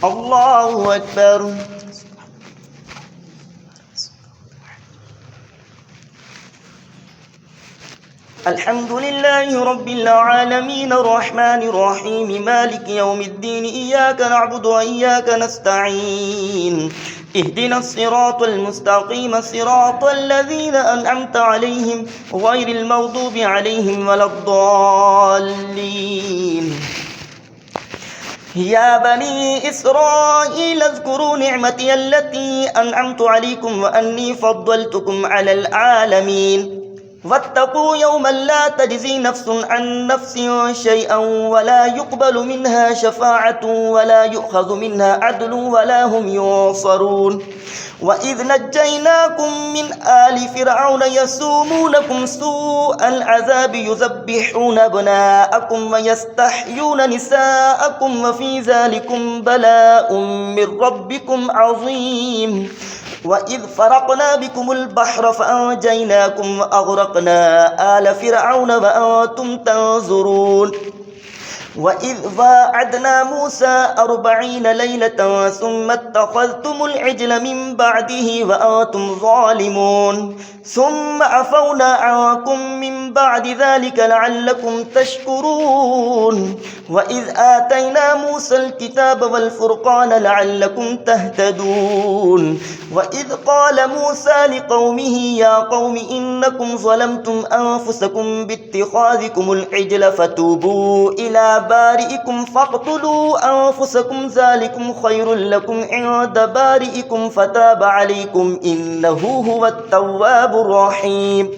الله أكبر. الحمد لله رب العالمين الرحمن الرحيم مالك يوم الدين إياك نعبد وإياك نستعين اهدنا الصراط المستقيم صراط الذين أنعمت عليهم غير المغضوب عليهم ولا الضالين. يا بني إسرائيل اذكروا نعمتي التي أنعمت عليكم وأني فضلتكم على العالمين واتقوا يوما لا تجزي نفس عن نفس شيئا ولا يقبل منها شفاعة ولا يؤخذ منها عدل ولا هم ينصرون. وإذ نجيناكم من آل فرعون يسومونكم سوء العذاب يذبحون أبناءكم ويستحيون نساءكم وفي ذلكم بلاء من ربكم عظيم. وإذ فرقنا بكم البحر فأنجيناكم وأغرقنا آل فرعون وأنتم تنظرون. وإذ واعدنا موسى 40 ليلة ثم اتخذتم العجل من بعده وأنتم ظالمون ثم عفونا عنكم من بعد ذلك لعلكم تشكرون. وإذ آتينا موسى الكتاب والفرقان لعلكم تهتدون. وإذ قال موسى لقومه يا قوم إنكم ظلمتم أنفسكم باتخاذكم العجل فتوبوا إلى بارئكم فاقتلوا أنفسكم ذلكم خير لكم عند بارئكم فتاب عليكم إنه هو التواب الرحيم.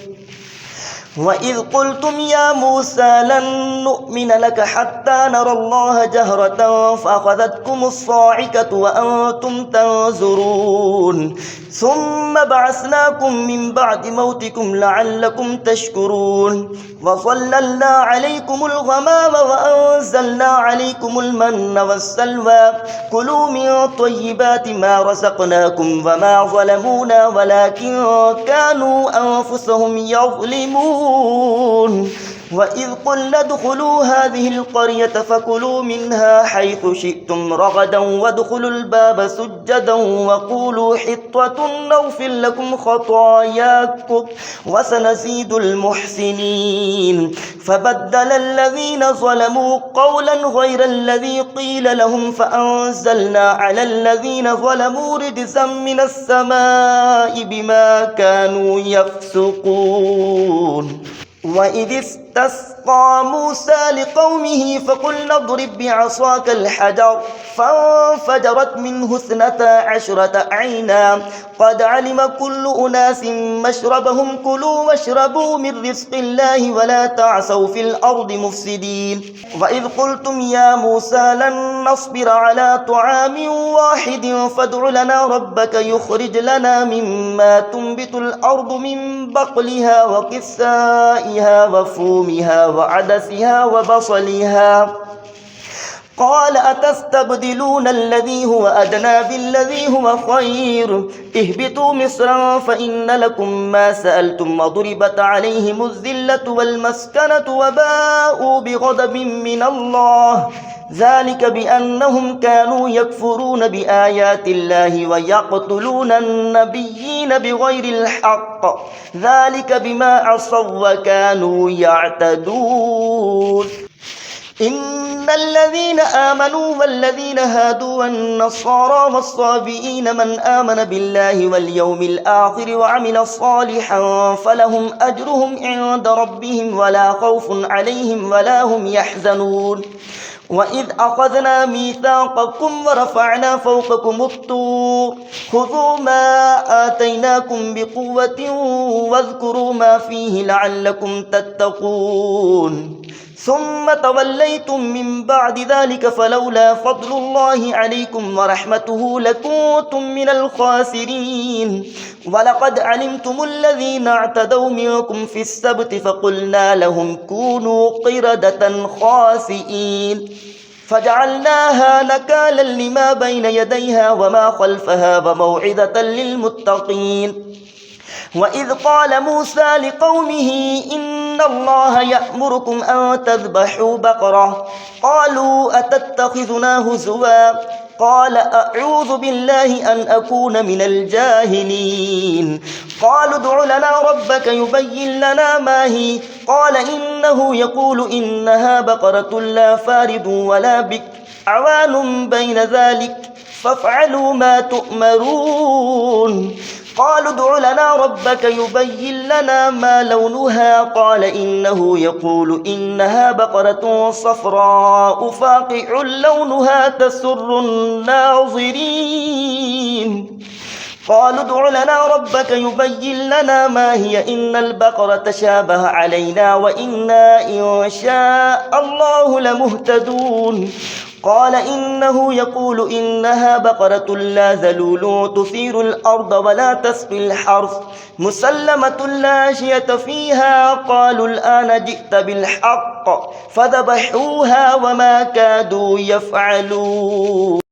وإذ قلتم يا موسى لن نؤمن لك حتى نرى الله جهرة فأخذتكم الصاعقة وأنتم تنظرون ثم بعثناكم من بعد موتكم لعلكم تشكرون. وظللنا عليكم الغمام وأنزلنا عليكم المن والسلوى كلوا من طيبات ما رزقناكم وما ظلمونا ولكن كانوا أنفسهم يظلمون. وإذ قلنا ادخلوا هذه القرية فكلوا منها حيث شئتم رغدا وادخلوا الباب سجدا وقولوا حطة نغفر لكم خطاياكم وسنزيد المحسنين. فبدل الذين ظلموا قولا غير الذي قيل لهم فأنزلنا على الذين ظلموا رجزا من السماء بما كانوا يفسقون. وإذ استسقى موسى لقومه فقلنا اضرب بعصاك الحجر فانفجرت منه 12 عينا قد علم كل أناس مشربهم كلوا واشربوا من رزق الله ولا تعثوا في الأرض مفسدين. وإذ قلتم يا موسى لن نصبر على طعام واحد فادع لنا ربك يخرج لنا مما تنبت الأرض من بقلها وقثائها وفومها وعدسها وبصلها قال أتستبدلون الذي هو أدنى بالذي هو خير اهبطوا مصرا فإن لكم ما سألتم وضربت عليهم الذلة والمسكنة وباءوا بغضب من الله ذلك بأنهم كانوا يكفرون بآيات الله ويقتلون النبيين بغير الحق ذلك بما عصوا وكانوا يعتدون. إن الذين آمنوا والذين هادوا والنصارى والصابئين من آمن بالله واليوم الآخر وعمل صالحا فلهم أجرهم عند ربهم ولا خوف عليهم ولا هم يحزنون. وإذ أخذنا ميثاقكم ورفعنا فوقكم الطور خذوا ما آتيناكم بقوة واذكروا ما فيه لعلكم تتقون ثم توليتم من بعد ذلك فلولا فضل الله عليكم ورحمته لكنتم من الخاسرين. ولقد علمتم الذين اعتدوا منكم في السبت فقلنا لهم كونوا قردة خاسئين فجعلناها نكالا لما بين يديها وما خلفها وموعظة للمتقين. وإذ قال موسى لقومه إن الله يأمركم أن تذبحوا بقرة قالوا أتتخذنا هزوا قال أعوذ بالله أن أكون من الجاهلين قالوا ادع لنا ربك يبين لنا ما هي قال إنه يقول إنها بقرة لا فارض ولا بكر عوان بين ذلك فافعلوا ما تؤمرون قالوا ادع لنا ربك يبين لنا ما لونها قال إنه يقول إنها بقرة صفراء فاقع لونها تسر الناظرين قالوا ادع لنا ربك يبين لنا ما هي إن البقرة تشابه علينا وإنا إن شاء الله لمهتدون قال إنه يقول إنها بقرة لا ذلول تثير الأرض ولا تسقي الحرث مسلمة لا شية فيها قالوا الآن جئت بالحق فذبحوها وما كادوا يفعلون